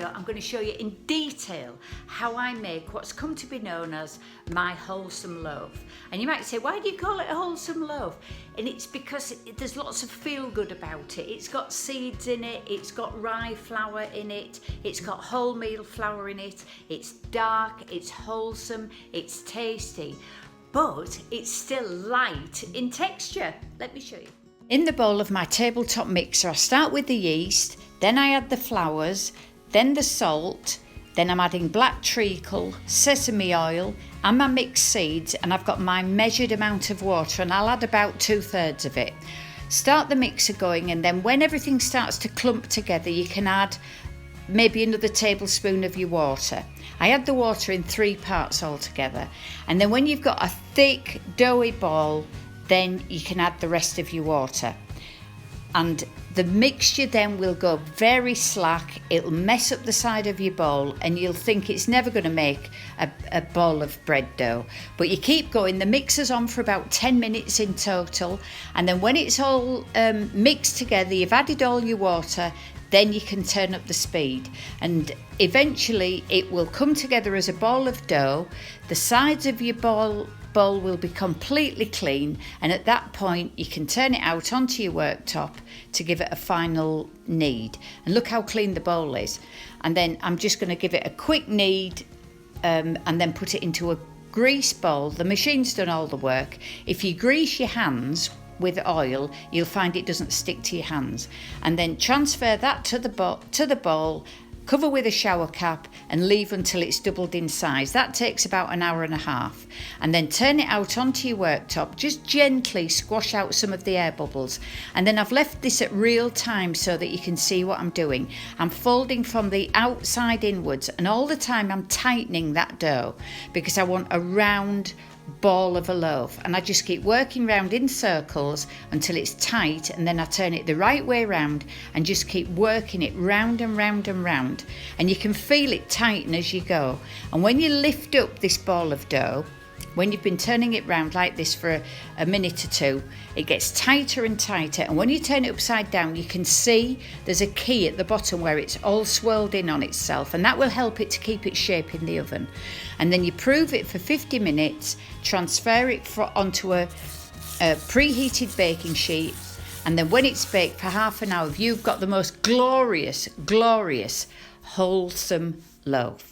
video, I'm going to show you in detail how I make what's come to be known as my wholesome loaf. And you might say, why do you call it a wholesome loaf? And it's because there's lots of feel good about it. It's got seeds in it, it's got rye flour in it, it's got wholemeal flour in it, it's dark, it's wholesome, it's tasty, but it's still light in texture. Let me show you. In the bowl of my tabletop mixer, I start with the yeast, then I add the flours, then the salt, then I'm adding black treacle, sesame oil and my mixed seeds, and I've got my measured amount of water, and I'll add about 2/3 of it. Start the mixer going, and then when everything starts to clump together, you can add maybe another tablespoon of your water. I add the water in 3 parts altogether, and then when you've got a thick doughy ball, then you can add the rest of your water, and the mixture then will go very slack. It'll mess up the side of your bowl and you'll think it's never going to make a ball of bread dough, but you keep going. The mixer's on for about 10 minutes in total, and then when it's all mixed together, you've added all your water, then you can turn up the speed, and eventually it will come together as a ball of dough. The sides of your bowl will be completely clean, and at that point you can turn it out onto your worktop to give it a final knead. And look how clean the bowl is. And then I'm just going to give it a quick knead and then put it into a grease bowl. The machine's done all the work. If you grease your hands with oil, you'll find it doesn't stick to your hands. And then transfer that to the bowl, cover with a shower cap and leave until it's doubled in size. That takes about 1.5 hours. And then turn it out onto your worktop. Just gently squash out some of the air bubbles. And then I've left this at real time so that you can see what I'm doing. I'm folding from the outside inwards, and all the time I'm tightening that dough because I want a round ball of a loaf, and I just keep working round in circles until it's tight, and then I turn it the right way round and just keep working it round and round and round, and you can feel it tighten as you go. And when you lift up this ball of dough, when you've been turning it round like this for a minute or two, it gets tighter and tighter, and when you turn it upside down, you can see there's a key at the bottom where it's all swirled in on itself, and that will help it to keep its shape in the oven. And then you prove it for 50 minutes, transfer it onto a preheated baking sheet, and then when it's baked for half an hour, you've got the most glorious wholesome loaf.